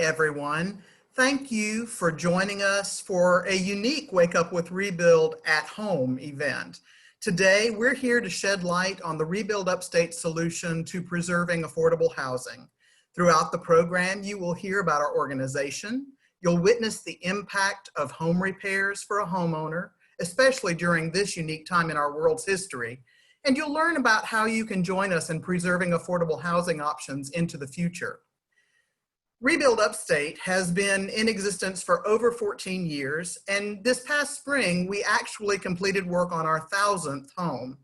Everyone. Thank you for joining us for a unique Wake Up with Rebuild at Home event. Today, we're here to shed light on the Rebuild Upstate solution to preserving affordable housing. Throughout the program, you will hear about our organization. You'll witness the impact of home repairs for a homeowner, especially during this unique time in our world's history. And you'll learn about how you can join us in preserving affordable housing options into the future. Rebuild Upstate has been in existence for over 14 years, and this past spring, we actually completed work on our 1,000th home.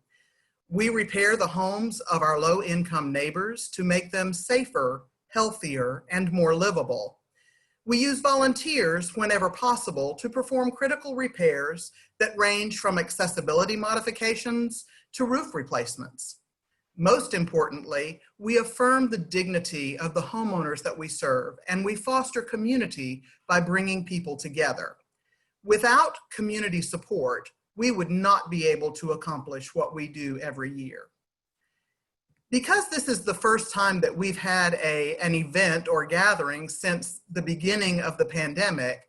We repair the homes of our low-income neighbors to make them safer, healthier, and more livable. We use volunteers whenever possible to perform critical repairs that range from accessibility modifications to roof replacements. Most importantly, we affirm the dignity of the homeowners that we serve, and we foster community by bringing people together. Without community support, we would not be able to accomplish what we do every year. Because this is the first time that we've had an event or gathering since the beginning of the pandemic,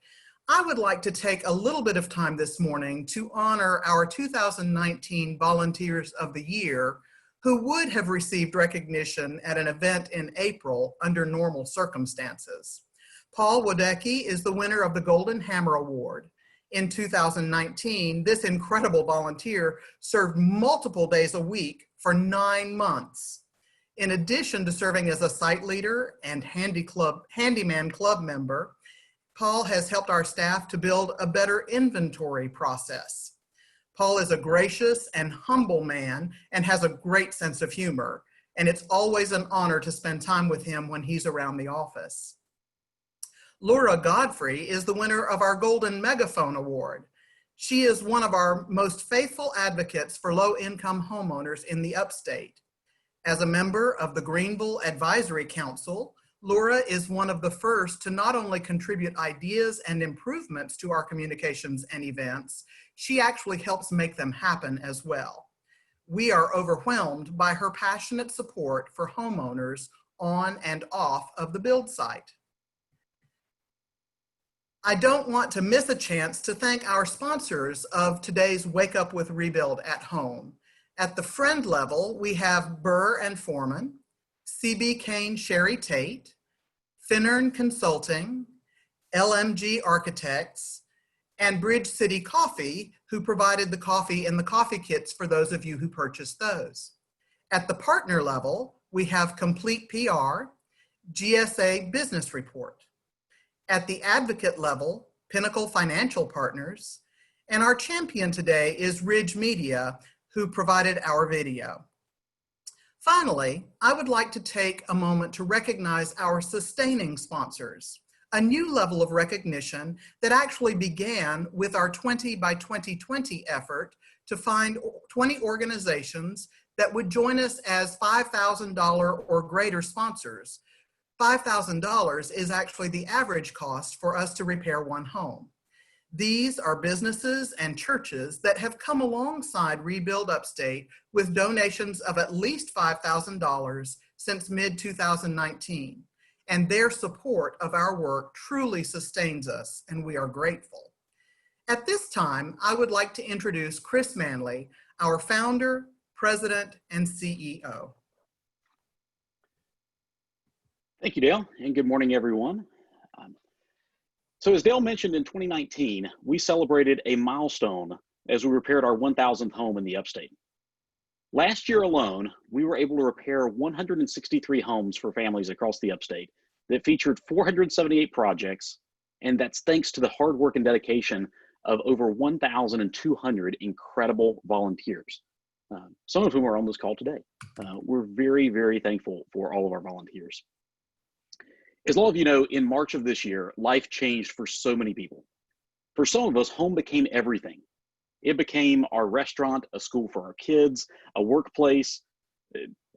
I would like to take a little bit of time this morning to honor our 2019 Volunteers of the Year who would have received recognition at an event in April under normal circumstances. Paul Wodecki is the winner of the Golden Hammer Award. In 2019, this incredible volunteer served multiple days a week for 9 months. In addition to serving as a site leader and handyman club member, Paul has helped our staff to build a better inventory process. Paul is a gracious and humble man and has a great sense of humor, and it's always an honor to spend time with him when he's around the office. Laura Godfrey is the winner of our Golden Megaphone Award. She is one of our most faithful advocates for low-income homeowners in the Upstate. As a member of the Greenville Advisory Council, Laura is one of the first to not only contribute ideas and improvements to our communications and events, she actually helps make them happen as well. We are overwhelmed by her passionate support for homeowners on and off of the build site. I don't want to miss a chance to thank our sponsors of today's Wake Up with Rebuild at Home. At the friend level, we have Burr and Foreman, CB Kane Sherry Tate, Finnern Consulting, LMG Architects, and Bridge City Coffee, who provided the coffee and the coffee kits for those of you who purchased those. At the partner level, we have Complete PR, GSA Business Report. At the advocate level, Pinnacle Financial Partners, and our champion today is Ridge Media, who provided our video. Finally, I would like to take a moment to recognize our sustaining sponsors, a new level of recognition that actually began with our 20 by 2020 effort to find 20 organizations that would join us as $5,000 or greater sponsors. $5,000 is actually the average cost for us to repair one home. These are businesses and churches that have come alongside Rebuild Upstate with donations of at least $5,000 since mid-2019, and their support of our work truly sustains us, and we are grateful. At this time, I would like to introduce Chris Manley, our founder, president, and CEO. Thank you, Dale, and good morning, everyone. So as Dale mentioned, in 2019, we celebrated a milestone as we repaired our 1,000th home in the Upstate. Last year alone, we were able to repair 163 homes for families across the Upstate that featured 478 projects, and that's thanks to the hard work and dedication of over 1,200 incredible volunteers, some of whom are on this call today. We're very, very thankful for all of our volunteers. As all of you know, in March of this year, life changed for so many people. For some of us, home became everything. It became our restaurant, a school for our kids, a workplace,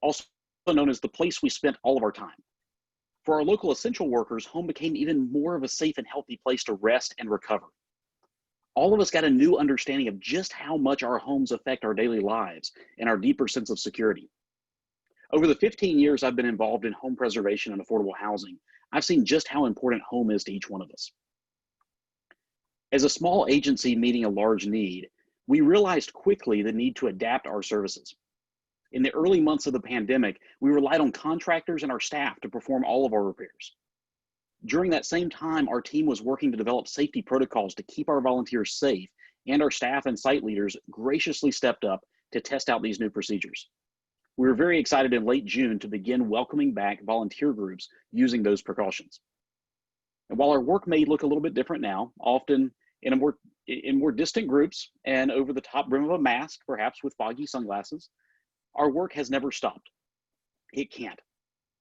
also known as the place we spent all of our time. For our local essential workers, home became even more of a safe and healthy place to rest and recover. All of us got a new understanding of just how much our homes affect our daily lives and our deeper sense of security. Over the 15 years I've been involved in home preservation and affordable housing, I've seen just how important home is to each one of us. As a small agency meeting a large need, we realized quickly the need to adapt our services. In the early months of the pandemic, we relied on contractors and our staff to perform all of our repairs. During that same time, our team was working to develop safety protocols to keep our volunteers safe, and our staff and site leaders graciously stepped up to test out these new procedures. We were very excited in late June to begin welcoming back volunteer groups using those precautions. And while our work may look a little bit different now, often in more distant groups and over the top brim of a mask, perhaps with foggy sunglasses, our work has never stopped. It can't.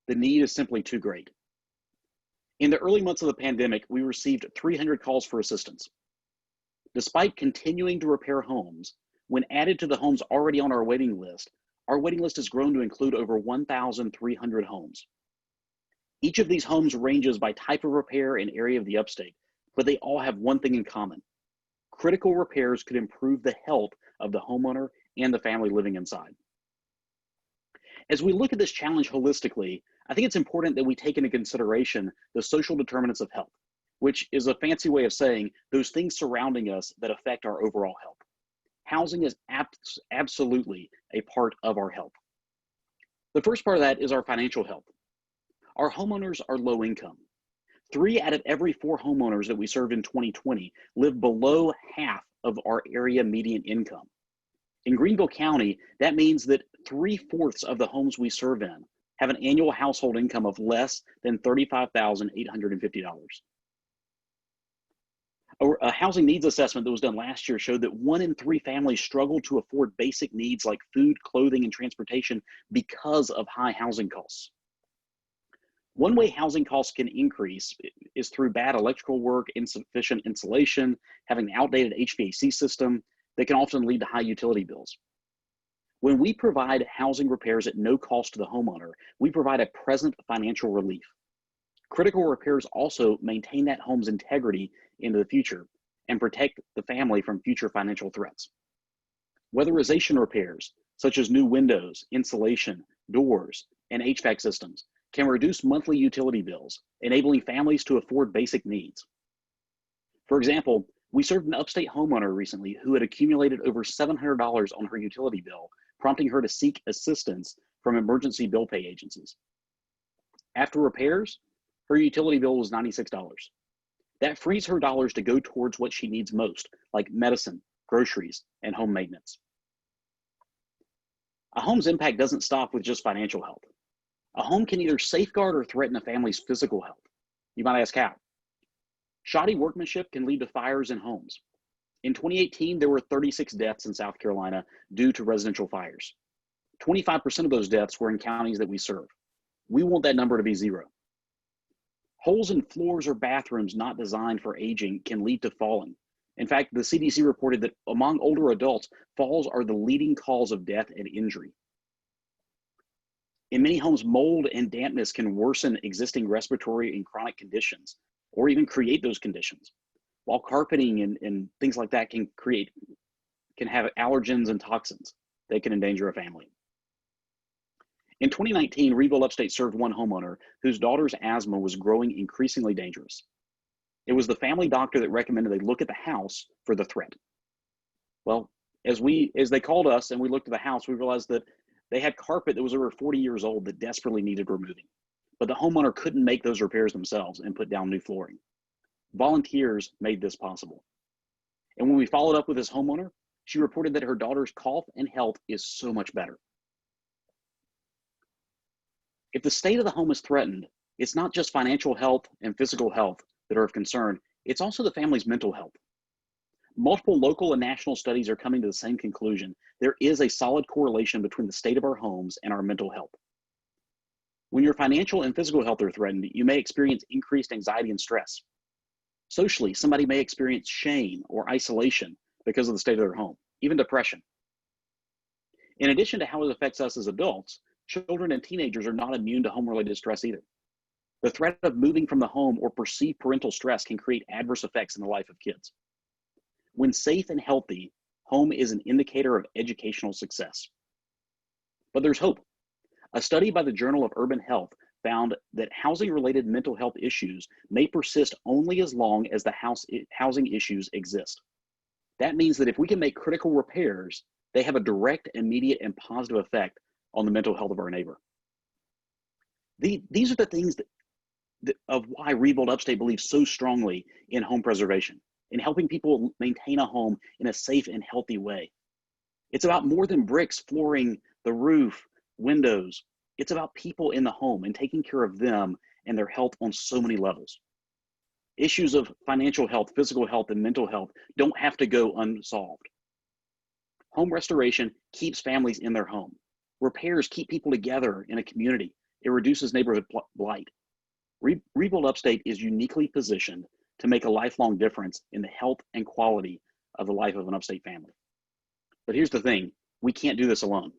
The need is simply too great. In the early months of the pandemic, we received 300 calls for assistance. Despite continuing to repair homes, when added to the homes already on our waiting list has grown to include over 1,300 homes. Each of these homes ranges by type of repair and area of the upstate, but they all have one thing in common. Critical repairs could improve the health of the homeowner and the family living inside. As we look at this challenge holistically, I think it's important that we take into consideration the social determinants of health, which is a fancy way of saying those things surrounding us that affect our overall health. Housing is absolutely a part of our health. The first part of that is our financial health. Our homeowners are low income. 3 out of every 4 homeowners that we served in 2020 live below half of our area median income. In Greenville County, that means that 3/4 of the homes we serve in have an annual household income of less than $35,850. A housing needs assessment that was done last year showed that 1 in 3 families struggle to afford basic needs like food, clothing, and transportation because of high housing costs. One way housing costs can increase is through bad electrical work, insufficient insulation, having an outdated HVAC system that can often lead to high utility bills. When we provide housing repairs at no cost to the homeowner, we provide a present financial relief. Critical repairs also maintain that home's integrity into the future and protect the family from future financial threats. Weatherization repairs, such as new windows, insulation, doors, and HVAC systems, can reduce monthly utility bills, enabling families to afford basic needs. For example, we served an upstate homeowner recently who had accumulated over $700 on her utility bill, prompting her to seek assistance from emergency bill pay agencies. After repairs, her utility bill was $96. That frees her dollars to go towards what she needs most, like medicine, groceries, and home maintenance. A home's impact doesn't stop with just financial health. A home can either safeguard or threaten a family's physical health. You might ask how. Shoddy workmanship can lead to fires in homes. In 2018, there were 36 deaths in South Carolina due to residential fires. 25% of those deaths were in counties that we serve. We want that number to be 0. Holes in floors or bathrooms not designed for aging can lead to falling. In fact, the CDC reported that among older adults, falls are the leading cause of death and injury. In many homes, mold and dampness can worsen existing respiratory and chronic conditions, or even create those conditions. While carpeting and things like that can have allergens and toxins that can endanger a family. In 2019, Rebuild Upstate served one homeowner whose daughter's asthma was growing increasingly dangerous. It was the family doctor that recommended they look at the house for the threat. Well, as they called us and we looked at the house, we realized that they had carpet that was over 40 years old that desperately needed removing. But the homeowner couldn't make those repairs themselves and put down new flooring. Volunteers made this possible. And when we followed up with this homeowner, she reported that her daughter's cough and health is so much better. If the state of the home is threatened, it's not just financial health and physical health that are of concern, it's also the family's mental health. Multiple local and national studies are coming to the same conclusion. There is a solid correlation between the state of our homes and our mental health. When your financial and physical health are threatened, you may experience increased anxiety and stress. Socially, somebody may experience shame or isolation because of the state of their home, even depression. In addition to how it affects us as adults, children and teenagers are not immune to home-related stress either. The threat of moving from the home or perceived parental stress can create adverse effects in the life of kids. When safe and healthy, home is an indicator of educational success. But there's hope. A study by the Journal of Urban Health found that housing-related mental health issues may persist only as long as the housing issues exist. That means that if we can make critical repairs, they have a direct, immediate, and positive effect on the mental health of our neighbor. These are the things of why Rebuild Upstate believes so strongly in home preservation, in helping people maintain a home in a safe and healthy way. It's about more than bricks, flooring, the roof, windows. It's about people in the home and taking care of them and their health on so many levels. Issues of financial health, physical health, and mental health don't have to go unsolved. Home restoration keeps families in their home. Repairs keep people together in a community. It reduces neighborhood blight. Rebuild Upstate is uniquely positioned to make a lifelong difference in the health and quality of the life of an upstate family. But here's the thing, we can't do this alone.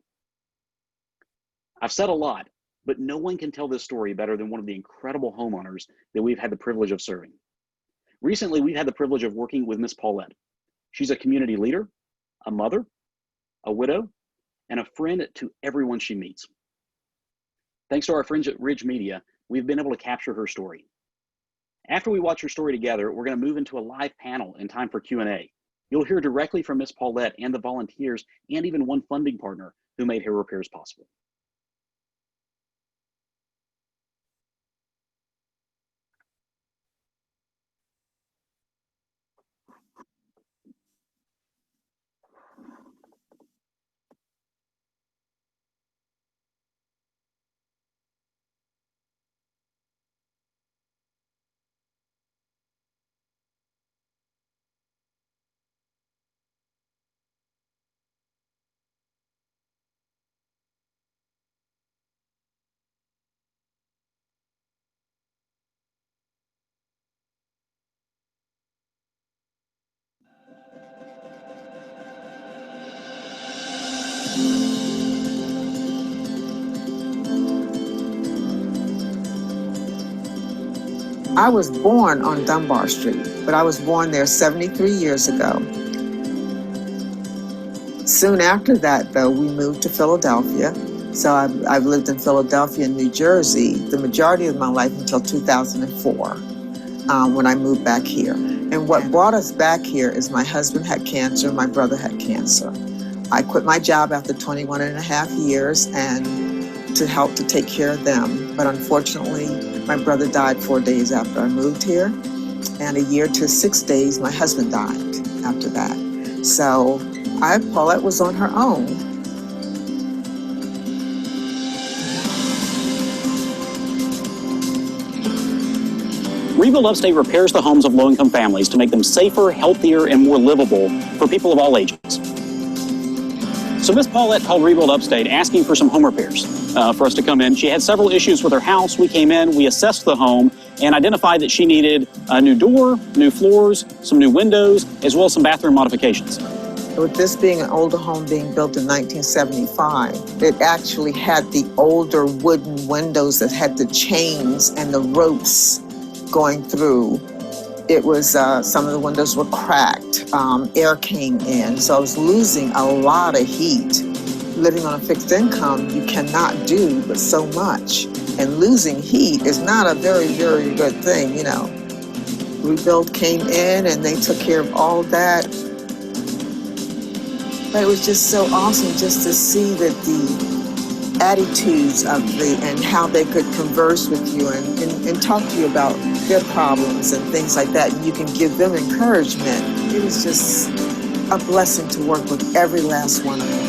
I've said a lot, but no one can tell this story better than one of the incredible homeowners that we've had the privilege of serving. Recently, we've had the privilege of working with Miss Paulette. She's a community leader, a mother, a widow, and a friend to everyone she meets. Thanks to our friends at Ridge Media, we've been able to capture her story. After we watch her story together, we're going to move into a live panel in time for Q&A. You'll hear directly from Miss Paulette and the volunteers and even one funding partner who made her repairs possible. I was born on Dunbar Street, but I was born there 73 years ago. Soon after that, though, we moved to Philadelphia. So I've lived in Philadelphia and New Jersey the majority of my life until 2004, when I moved back here. And what brought us back here is my husband had cancer, my brother had cancer. I quit my job after 21 and a half years and to help to take care of them. But unfortunately, my brother died 4 days after I moved here. And a year to 6 days, my husband died after that. So Paulette was on her own. Rebuild Upstate repairs the homes of low-income families to make them safer, healthier, and more livable for people of all ages. So Miss Paulette called Rebuild Upstate asking for some home repairs for us to come in. She had several issues with her house. We came in, we assessed the home, and identified that she needed a new door, new floors, some new windows, as well as some bathroom modifications. With this being an older home being built in 1975, it actually had the older wooden windows that had the chains and the ropes going through. It was, some of the windows were cracked, air came in, so I was losing a lot of heat. Living on a fixed income, you cannot do but so much. And losing heat is not a very, very good thing, you know. Rebuild came in and they took care of all that. But it was just so awesome just to see that the attitudes of and how they could converse with you and talk to you about their problems and things like that. And you can give them encouragement. It was just a blessing to work with every last one of them.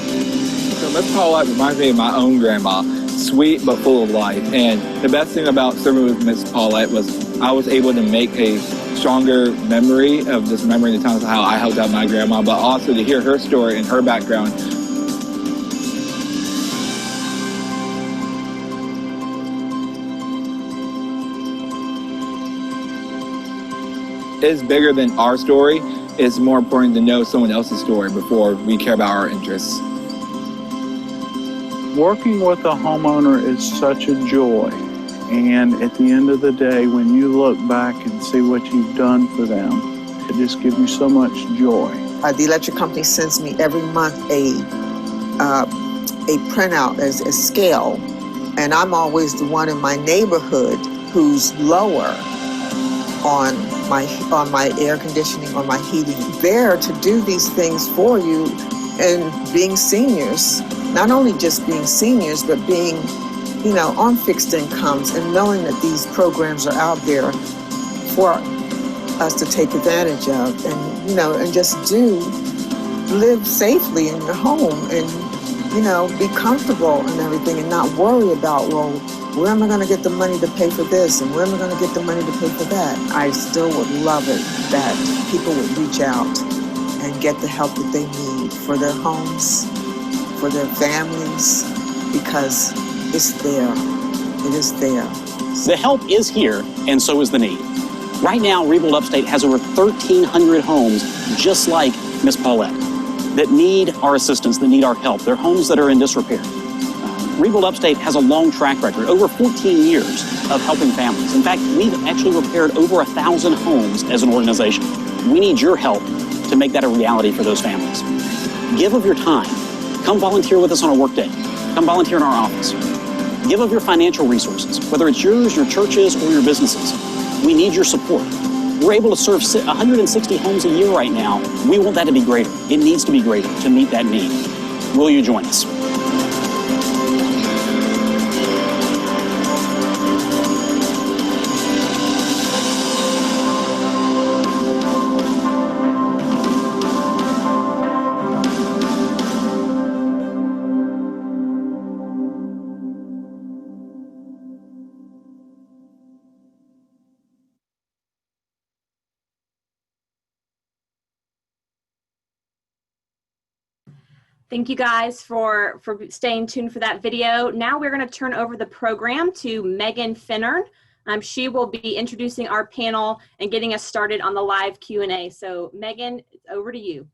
So Miss Paulette reminds me of my own grandma, sweet but full of life. And the best thing about serving with Miss Paulette was I was able to make a stronger memory of this memory in the times of how I helped out my grandma, but also to hear her story and her background. It's bigger than our story. It's more important to know someone else's story before we care about our interests. Working with a homeowner is such a joy. And at the end of the day, when you look back and see what you've done for them, it just gives you so much joy. The electric company sends me every month a printout as a scale, And I'm always the one in my neighborhood who's lower on my air conditioning or my heating, there to do these things for you. And being seniors, not only just being seniors, but being, on fixed incomes, and knowing that these programs are out there for us to take advantage of, and and just live safely in your home, and be comfortable and everything, and not worry about, well, where am I going to get the money to pay for this, and where am I going to get the money to pay for that? I still would love it that people would reach out and get the help that they need for their homes, for their families, because it's there. It is there. The help is here, and so is the need. Right now, Rebuild Upstate has over 1,300 homes just like Miss Paulette that need our assistance, that need our help. They're homes that are in disrepair. Rebuild Upstate has a long track record, over 14 years of helping families. In fact, we've actually repaired over 1,000 homes as an organization. We need your help to make that a reality for those families. Give of your time. Come volunteer with us on a work day. Come volunteer in our office. Give of your financial resources, whether it's yours, your churches, or your businesses. We need your support. We're able to serve 160 homes a year right now. We want that to be greater. It needs to be greater to meet that need. Will you join us? Thank you guys for staying tuned for that video. Now we're going to turn over the program to Megan Finnern. She will be introducing our panel and getting us started on the live Q&A. So Megan, over to you.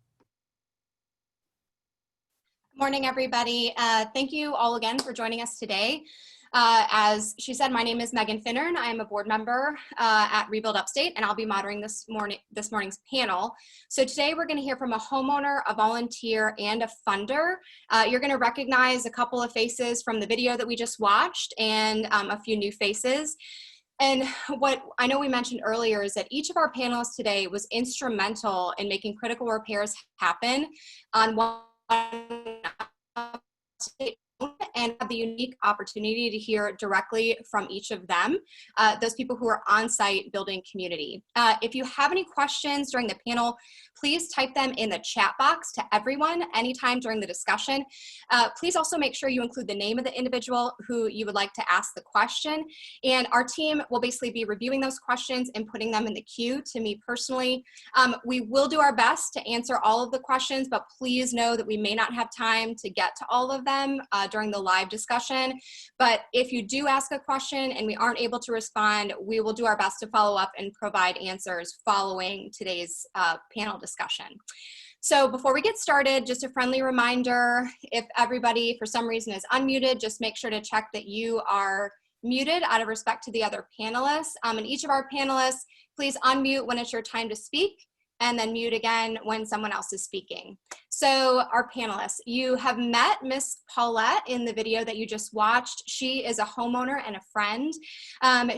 Good morning, everybody. Thank you all again for joining us today. As she said, my name is Megan Finnern. I am a board member at Rebuild Upstate, and I'll be moderating this morning's panel. So today we're going to hear from a homeowner, a volunteer, and a funder. You're going to recognize a couple of faces from the video that we just watched, and a few new faces. And what I know we mentioned earlier is that each of our panelists today was instrumental in making critical repairs happen on one and have the unique opportunity to hear directly from each of them, those people who are on site building community. If you have any questions during the panel, please type them in the chat box to everyone anytime during the discussion. Please also make sure you include the name of the individual who you would like to ask the question. And our team will basically be reviewing those questions and putting them in the queue to me personally. We will do our best to answer all of the questions, but please know that we may not have time to get to all of them during the live discussion. But if you do ask a question and we aren't able to respond, we will do our best to follow up and provide answers following today's panel discussion. So before we get started, just a friendly reminder, if everybody for some reason is unmuted, just make sure to check that you are muted out of respect to the other panelists. And each of our panelists, please unmute when it's your time to speak, and then mute again when someone else is speaking. So our panelists, you have met Miss Paulette in the video that you just watched. She is a homeowner and a friend.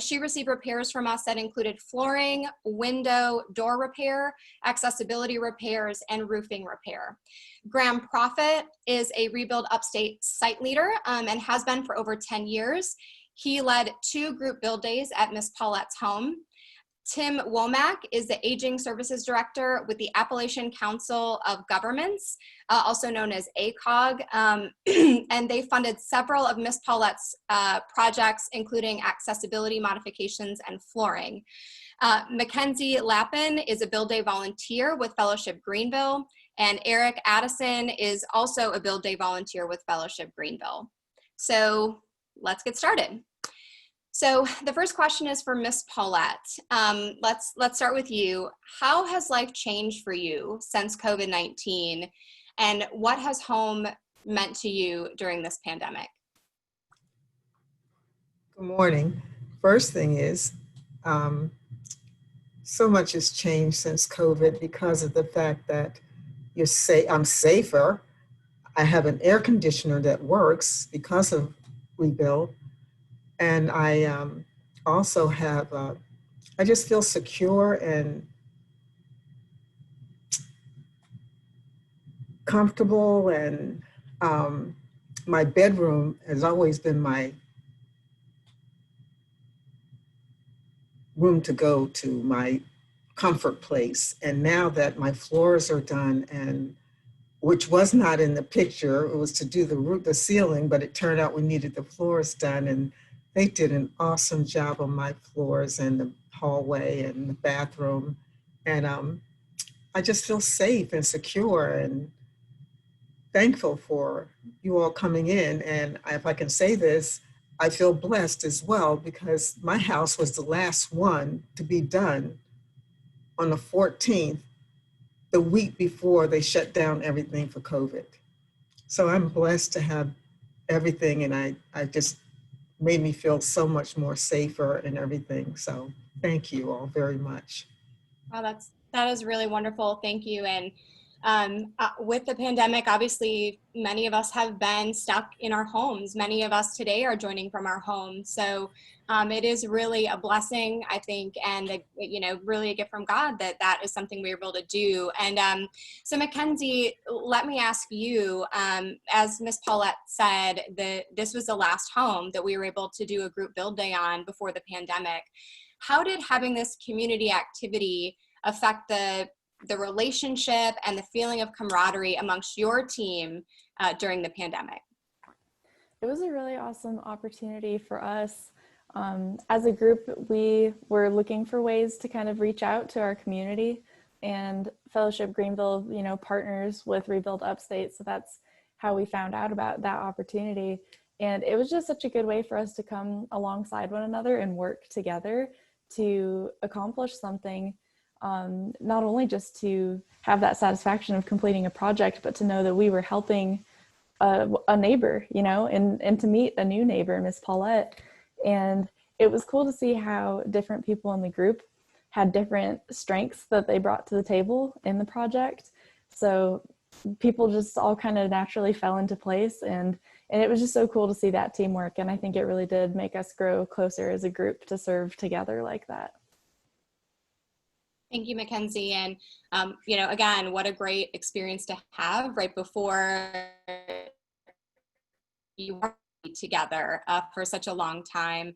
She received repairs from us that included flooring, window, door repair, accessibility repairs, and roofing repair. Graham Profit is a Rebuild Upstate site leader and has been for over 10 years. He led 2 group build days at Miss Paulette's home. Tim Womack is the Aging Services Director with the Appalachian Council of Governments, also known as ACOG, and they funded several of Miss Paulette's projects, including accessibility modifications and flooring. Mackenzie Lappin is a Build Day volunteer with Fellowship Greenville, and Eric Addison is also a Build Day volunteer with Fellowship Greenville. So let's get started. So the first question is for Miss Paulette. Let's start with you. How has life changed for you since COVID-19, and what has home meant to you during this pandemic? Good morning. First thing is, so much has changed since COVID because of the fact that I'm safer. I have an air conditioner that works because of Rebuild. And I also have, I just feel secure and comfortable, and my bedroom has always been my room to go to, my comfort place. And now that my floors are done, and which was not in the picture, it was to do the roof, the ceiling, but it turned out we needed the floors done, and they did an awesome job on my floors and the hallway and the bathroom. And I just feel safe and secure and thankful for you all coming in. And if I can say this, I feel blessed as well, because my house was the last one to be done on the 14th, the week before they shut down everything for COVID. So I'm blessed to have everything, and I just made me feel so much more safer and everything. So thank you all very much. Wow, that is really wonderful. Thank you. And with the pandemic, obviously, many of us have been stuck in our homes. Many of us today are joining from our homes. So it is really a blessing, I think, and really a gift from God that is something we were able to do. And so Mackenzie, let me ask you, as Miss Paulette said, this was the last home that we were able to do a group build day on before the pandemic. How did having this community activity affect the relationship and the feeling of camaraderie amongst your team during the pandemic? It was a really awesome opportunity for us. As a group, we were looking for ways to kind of reach out to our community, and Fellowship Greenville, partners with Rebuild Upstate. So that's how we found out about that opportunity. And it was just such a good way for us to come alongside one another and work together to accomplish something. Not only just to have that satisfaction of completing a project, but to know that we were helping a neighbor, and to meet a new neighbor, Miss Paulette. And it was cool to see how different people in the group had different strengths that they brought to the table in the project. So people just all kind of naturally fell into place, and it was just so cool to see that teamwork. And I think it really did make us grow closer as a group to serve together like that. Thank you, Mackenzie. And, again, what a great experience to have right before you work together for such a long time.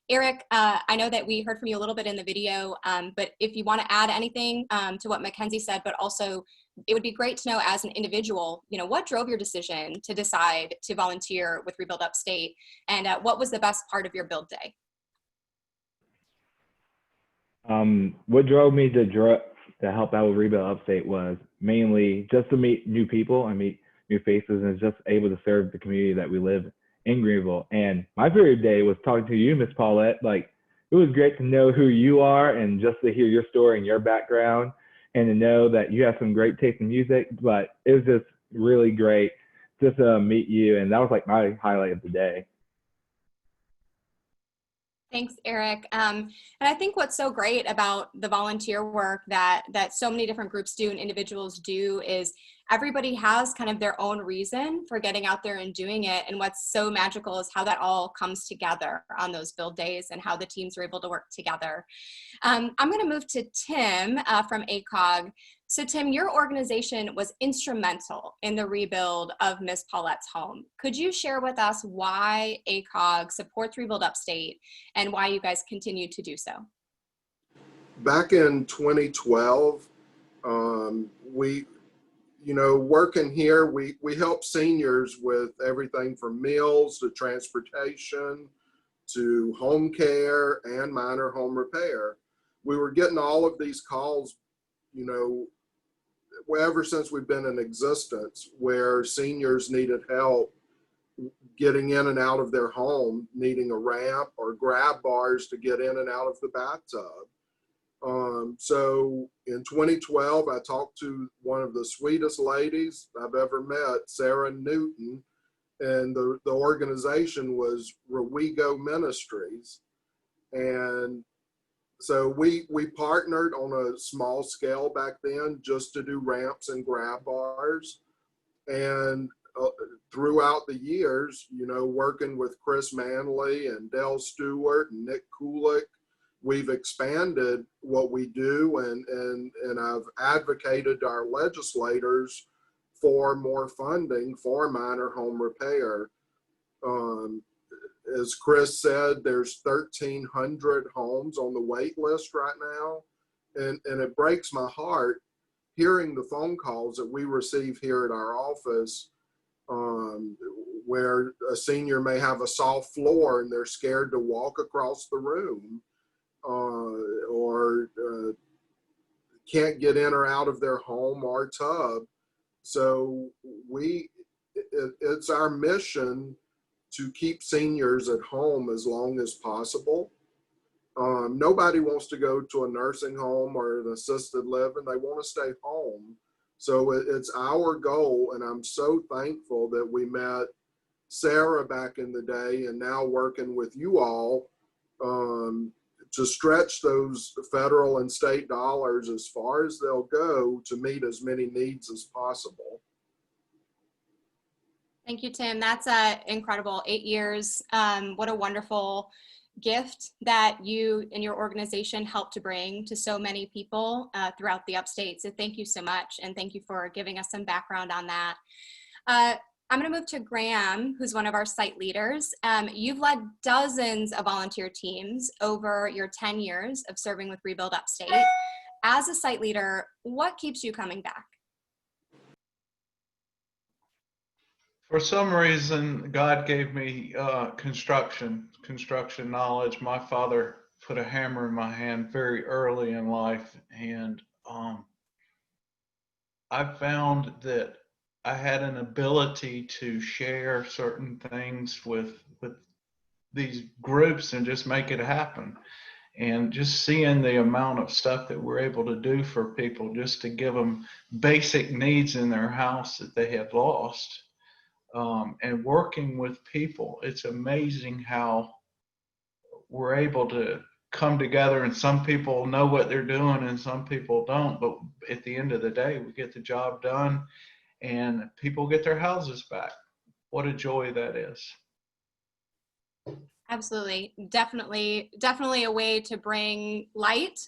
Eric, I know that we heard from you a little bit in the video, but if you want to add anything to what Mackenzie said, but also it would be great to know as an individual, what drove your decision to decide to volunteer with Rebuild Upstate, and what was the best part of your build day? What drove me to help out with Rebuild Upstate was mainly just to meet new people and meet new faces, and just able to serve the community that we live in Greenville. And my favorite day was talking to you, Miss Paulette. Like, it was great to know who you are and just to hear your story and your background, and to know that you have some great taste in music. But it was just really great just to meet you, and that was like my highlight of the day. Thanks, Eric. And I think what's so great about the volunteer work that so many different groups do and individuals do is everybody has kind of their own reason for getting out there and doing it. And what's so magical is how that all comes together on those build days and how the teams are able to work together. I'm going to move to Tim from ACOG. So Tim, your organization was instrumental in the rebuild of Miss Paulette's home. Could you share with us why ACOG supports Rebuild Upstate and why you guys continue to do so? Back in 2012, working here, we help seniors with everything from meals to transportation to home care and minor home repair. We were getting all of these calls, ever since we've been in existence, where seniors needed help getting in and out of their home, needing a ramp or grab bars to get in and out of the bathtub. So in 2012, I talked to one of the sweetest ladies I've ever met, Sarah Newton, and the organization was Rowego Ministries. And so we partnered on a small scale back then just to do ramps and grab bars. And throughout the years, you know, working with Chris Manley and Dale Stewart and Nick Kulik, we've expanded what we do, and I've advocated to our legislators for more funding for minor home repair. As Chris said, there's 1,300 homes on the wait list right now, and it breaks my heart hearing the phone calls that we receive here at our office, where a senior may have a soft floor and they're scared to walk across the room, or can't get in or out of their home or tub. So it's our mission to keep seniors at home as long as possible. Nobody wants to go to a nursing home or an assisted living. They want to stay home. So it's our goal, and I'm so thankful that we met Sarah back in the day and now working with you all to stretch those federal and state dollars as far as they'll go to meet as many needs as possible. Thank you, Tim. That's incredible. 8 years. What a wonderful gift that you and your organization helped to bring to so many people throughout the upstate. So thank you so much. And thank you for giving us some background on that. I'm going to move to Graham, who's one of our site leaders. You've led dozens of volunteer teams over your 10 years of serving with Rebuild Upstate. As a site leader, what keeps you coming back? For some reason, God gave me construction knowledge. My father put a hammer in my hand very early in life, and I found that I had an ability to share certain things with these groups and just make it happen. And just seeing the amount of stuff that we're able to do for people just to give them basic needs in their house that they had lost. And working with people, it's amazing how we're able to come together, and some people know what they're doing and some people don't, but at the end of the day, we get the job done and people get their houses back. What a joy that is. Absolutely. Definitely a way to bring light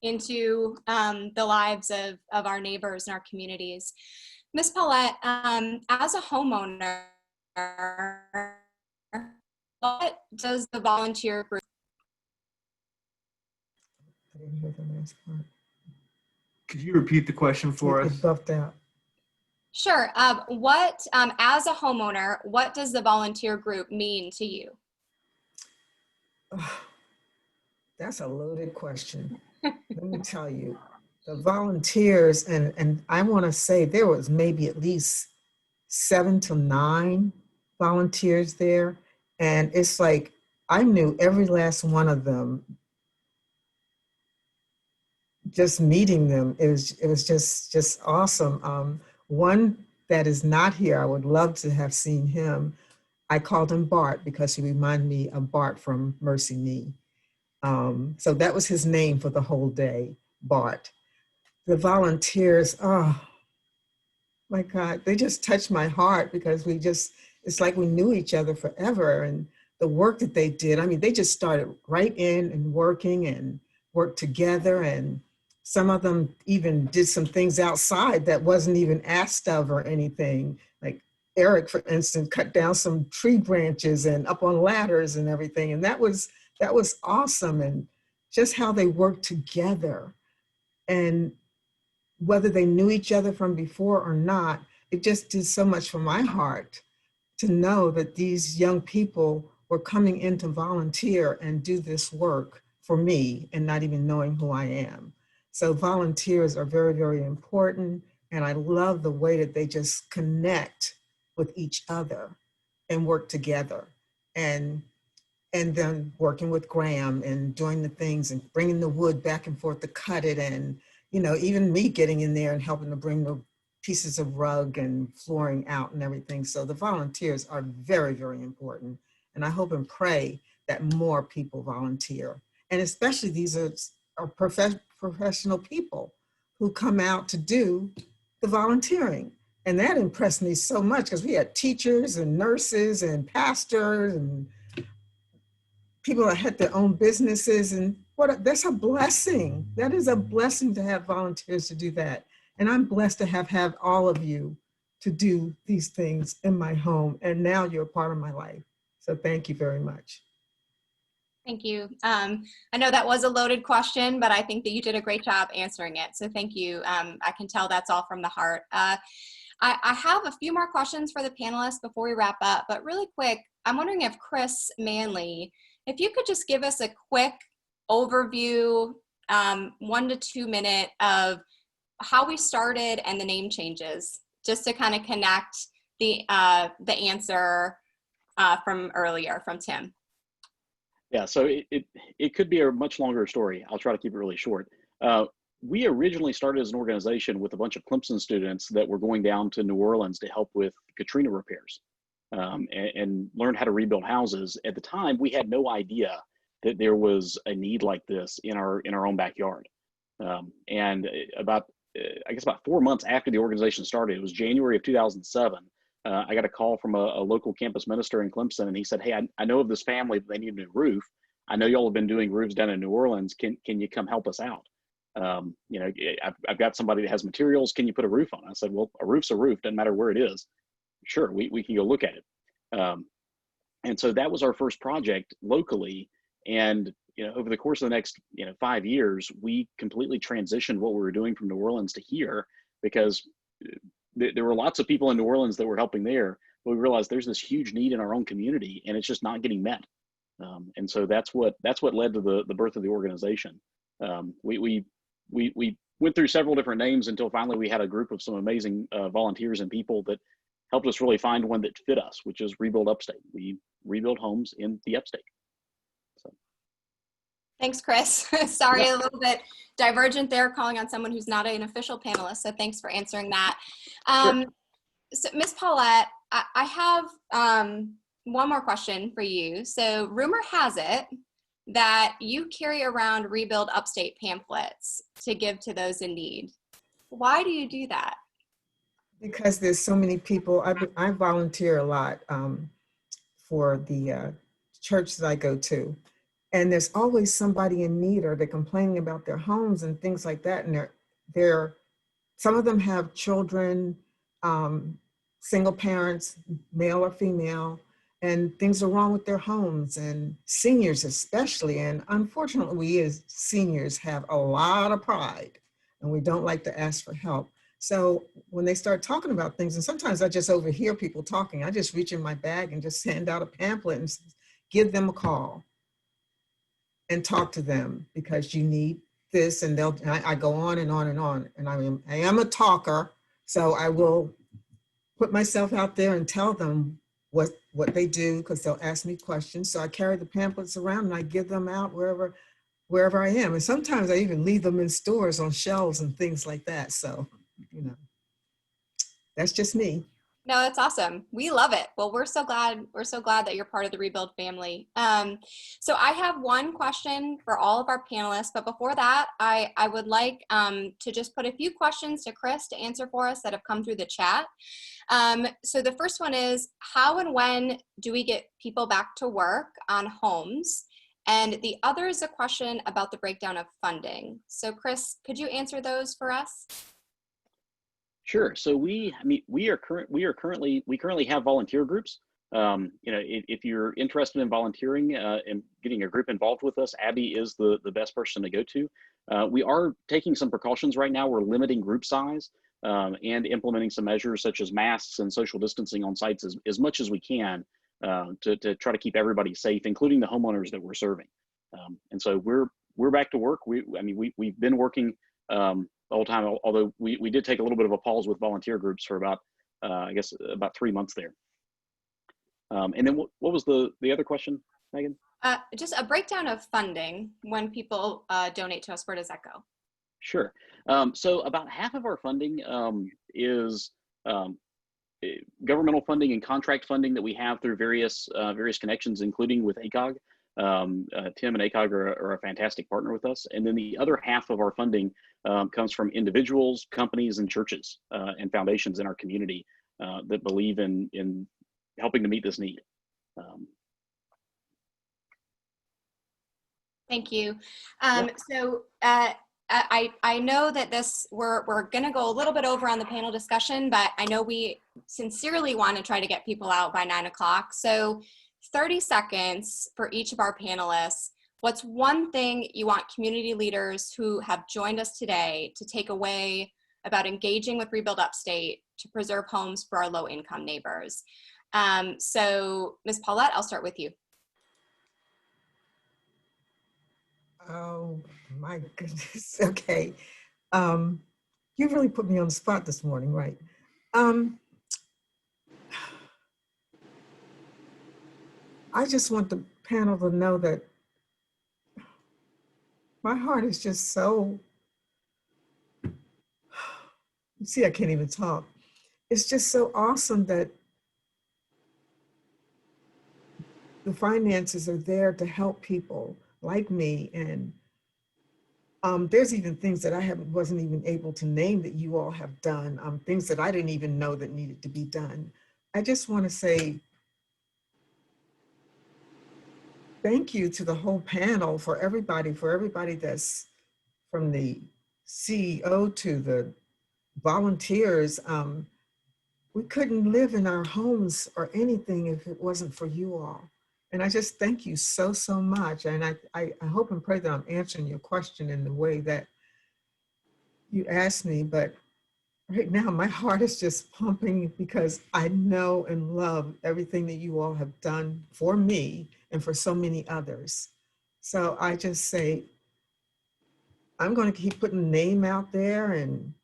into the lives of our neighbors and our communities. Ms. Paulette, as a homeowner, what does the volunteer group? I didn't hear the last part. Could you repeat the question for us? It buffed out. Sure. As a homeowner, what does the volunteer group mean to you? Oh, that's a loaded question. Let me tell you. The volunteers, and I want to say there was maybe at least 7 to 9 volunteers there. And it's like, I knew every last one of them. Just meeting them, it was just awesome. One that is not here, I would love to have seen him. I called him Bart because he reminded me of Bart from Mercy Me. So that was his name for the whole day, Bart. The volunteers, oh my God, they just touched my heart because it's like we knew each other forever. And the work that they did, I mean, they just started right in and worked together. And some of them even did some things outside that wasn't even asked of or anything. Like Eric, for instance, cut down some tree branches and up on ladders and everything. And that was awesome. And just how they worked together. And whether they knew each other from before or not, it just did so much for my heart to know that these young people were coming in to volunteer and do this work for me and not even knowing who I am. So volunteers are very, very important. And I love the way that they just connect with each other and work together. And then working with Graham and doing the things and bringing the wood back and forth to cut it, and even me getting in there and helping to bring the pieces of rug and flooring out and everything. So the volunteers are very, very important. And I hope and pray that more people volunteer. And especially these are professional people who come out to do the volunteering. And that impressed me so much because we had teachers and nurses and pastors and people that had their own businesses. And that's a blessing. That is a blessing to have volunteers to do that. And I'm blessed to have all of you to do these things in my home. And now you're a part of my life. So thank you very much. Thank you. I know that was a loaded question, but I think that you did a great job answering it. So thank you. I can tell that's all from the heart. I have a few more questions for the panelists before we wrap up, but really quick, I'm wondering if Chris Manley, if you could just give us a quick overview, 1 to 2 minute of how we started and the name changes, just to kind of connect the answer from earlier from Tim. Yeah, so it could be a much longer story. I'll try to keep it really short. We originally started as an organization with a bunch of Clemson students that were going down to New Orleans to help with Katrina repairs and learn how to rebuild houses. At the time, we had no idea that there was a need like this in our own backyard. And about 4 months after the organization started, it was January of 2007. I got a call from a local campus minister in Clemson, and he said, "Hey, I know of this family that they need a new roof. I know y'all have been doing roofs down in New Orleans. Can you come help us out? I've got somebody that has materials. Can you put a roof on?" I said, "Well, a roof's a roof. Doesn't matter where it is. Sure, we can go look at it." And so that was our first project locally. And over the course of the next 5 years, we completely transitioned what we were doing from New Orleans to here, because there were lots of people in New Orleans that were helping there, but we realized there's this huge need in our own community, and it's just not getting met. And so that's what led to the birth of the organization. We went through several different names until finally we had a group of some amazing volunteers and people that helped us really find one that fit us, which is Rebuild Upstate. We rebuild homes in the Upstate. So. Thanks, Chris. Sorry, a little bit divergent there, calling on someone who's not an official panelist. So thanks for answering that. Sure. So Ms. Paulette, I have one more question for you. So rumor has it that you carry around Rebuild Upstate pamphlets to give to those in need. Why do you do that? Because there's so many people. I volunteer a lot for the church that I go to. And there's always somebody in need, or they're complaining about their homes and things like that. And some of them have children, single parents, male or female, and things are wrong with their homes, and seniors especially. And unfortunately, we as seniors have a lot of pride, and we don't like to ask for help. So when they start talking about things, and sometimes I just overhear people talking, I just reach in my bag and just hand out a pamphlet and give them a call and talk to them, because you need this. And I go on and on and on. And I am a talker, so I will put myself out there and tell them what they do, because they'll ask me questions. So I carry the pamphlets around and I give them out wherever I am. And sometimes I even leave them in stores on shelves and things like that. So, that's just me. No, that's awesome. We love it. Well, we're so glad that you're part of the Rebuild family. So I have one question for all of our panelists, but before that, I would like to just put a few questions to Chris to answer for us that have come through the chat. So the first one is, how and when do we get people back to work on homes? And the other is a question about the breakdown of funding. So Chris, could you answer those for us? Sure. So we currently have volunteer groups. If you're interested in volunteering and getting a group involved with us, Abby is the best person to go to. We are taking some precautions right now. We're limiting group size and implementing some measures such as masks and social distancing on sites as much as we can to try to keep everybody safe, including the homeowners that we're serving. And so we're back to work. We've been working the whole time, although we did take a little bit of a pause with volunteer groups for about 3 months there. And then what was the other question, Megan? Just a breakdown of funding. When people donate to us, where does that go? Sure. So about half of our funding is governmental funding and contract funding that we have through various connections, including with ACOG. Tim and ACOG are a fantastic partner with us. And then the other half of our funding comes from individuals, companies, and churches and foundations in our community that believe in helping to meet this need. Thank you. Yeah. So I know that we're going to go a little bit over on the panel discussion, but I know we sincerely want to try to get people out by 9 o'clock. So 30 seconds for each of our panelists. What's one thing you want community leaders who have joined us today to take away about engaging with Rebuild Upstate to preserve homes for our low-income neighbors? So Ms. Paulette, I'll start with you. Oh my goodness. Okay. You really put me on the spot this morning, right? I just want the panel to know that my heart is just so, see, I can't even talk. It's just so awesome that the finances are there to help people like me. And there's even things that I wasn't even able to name that you all have done, things that I didn't even know that needed to be done. I just want to say thank you to the whole panel, for everybody that's from the CEO to the volunteers. We couldn't live in our homes or anything if it wasn't for you all. And I just thank you so, so much. And I hope and pray that I'm answering your question in the way that you asked me. But right now, my heart is just pumping because I know and love everything that you all have done for me and for so many others. So I just say, I'm going to keep putting the name out there and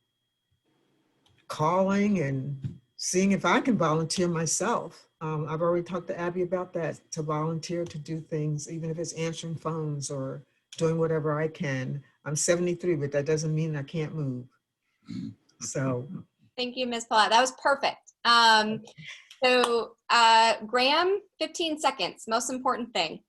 calling and seeing if I can volunteer myself. I've already talked to Abby about that, to volunteer to do things, even if it's answering phones or doing whatever I can. I'm 73, but that doesn't mean I can't move. So. Thank you, Ms. Paulette. That was perfect. So Graham, 15 seconds, most important thing.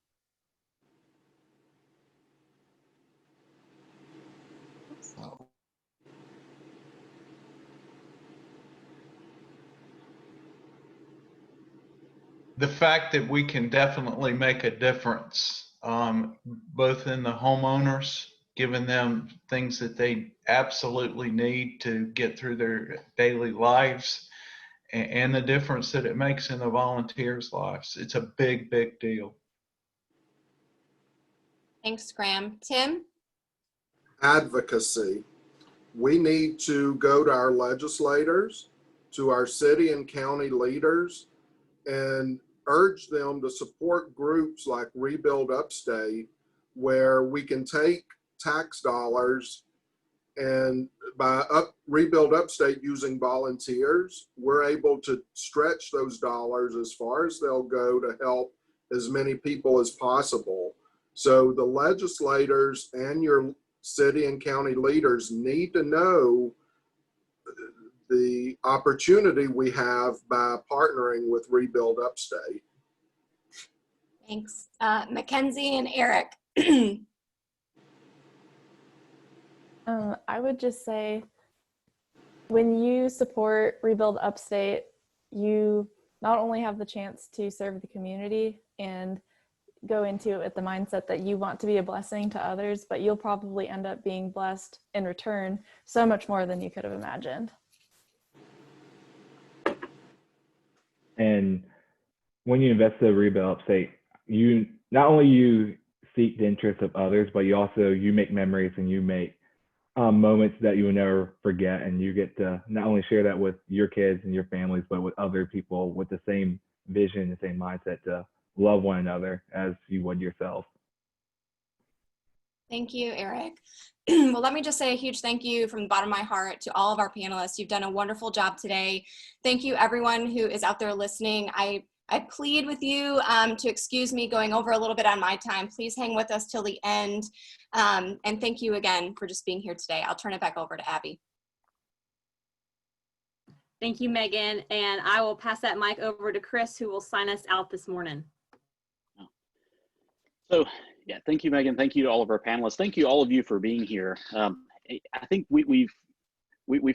The fact that we can definitely make a difference, both in the homeowners, giving them things that they absolutely need to get through their daily lives, and the difference that it makes in the volunteers' lives. It's a big, big deal. Thanks, Graham. Tim? Advocacy. We need to go to our legislators, to our city and county leaders, and urge them to support groups like Rebuild Upstate, where we can take tax dollars and by Rebuild Upstate using volunteers, we're able to stretch those dollars as far as they'll go to help as many people as possible. So the legislators and your city and county leaders need to know the opportunity we have by partnering with Rebuild Upstate. Thanks. Mackenzie and Eric. I would just say, when you support Rebuild Upstate, you not only have the chance to serve the community and go into it with the mindset that you want to be a blessing to others, but you'll probably end up being blessed in return so much more than you could have imagined. And when you invest in Rebuild Upstate, you not only you seek the interests of others, but you make memories and you make moments that you will never forget, and you get to not only share that with your kids and your families, but with other people with the same vision, the same mindset to love one another as you would yourself. Thank you, Eric. Well, let me just say a huge thank you from the bottom of my heart to all of our panelists. You've done a wonderful job today. Thank you, everyone who is out there listening. I plead with you to excuse me going over a little bit on my time. Please hang with us till the end. And thank you again for just being here today. I'll turn it back over to Abby. Thank you, Megan. And I will pass that mic over to Chris, who will sign us out this morning. So, yeah, thank you, Megan. Thank you to all of our panelists. Thank you all of you for being here. I think we've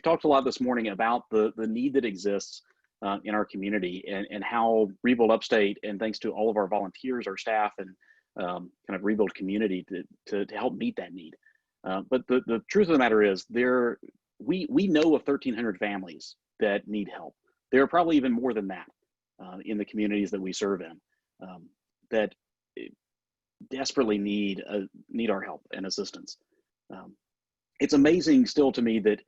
talked a lot this morning about the need that exists in our community, and how Rebuild Upstate, and thanks to all of our volunteers, our staff, and kind of Rebuild community to help meet that need. But the truth of the matter is, we know of 1,300 families that need help. There are probably even more than that in the communities that we serve in that desperately need our help and assistance. It's amazing still to me that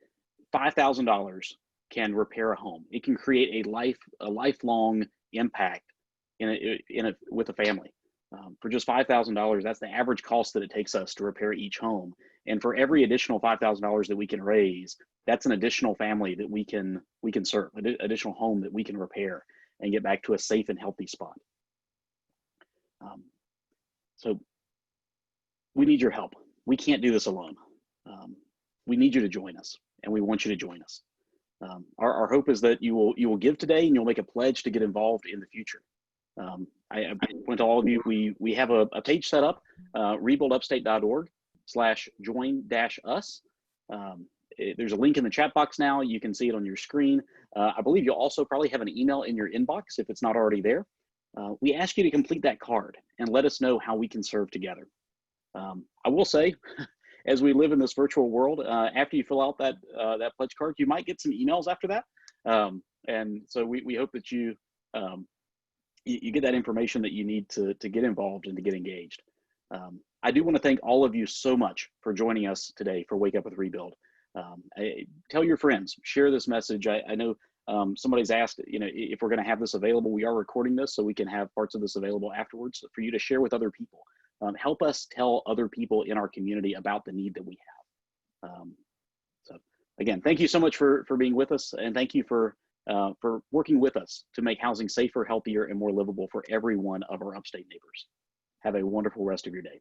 $5,000 can repair a home. It can create a lifelong impact with a family. For just $5,000, that's the average cost that it takes us to repair each home. And for every additional $5,000 that we can raise, that's an additional family that we can serve, an additional home that we can repair and get back to a safe and healthy spot. So we need your help. We can't do this alone. We need you to join us, and we want you to join us. Our hope is that you will give today, and you'll make a pledge to get involved in the future. I went to all of you. We have a page set up, rebuildupstate.org/join-us. There's a link in the chat box now. You can see it on your screen. I believe you'll also probably have an email in your inbox if it's not already there. We ask you to complete that card and let us know how we can serve together. I will say, as we live in this virtual world, after you fill out that pledge card, you might get some emails after that. And so we hope that you get that information that you need to get involved and to get engaged. I do want to thank all of you so much for joining us today for Wake Up with Rebuild. Tell your friends, share this message. I know somebody's asked, if we're going to have this available. We are recording this so we can have parts of this available afterwards for you to share with other people. Help us tell other people in our community about the need that we have. So again, thank you so much for being with us, and thank you for working with us to make housing safer, healthier, and more livable for every one of our upstate neighbors. Have a wonderful rest of your day.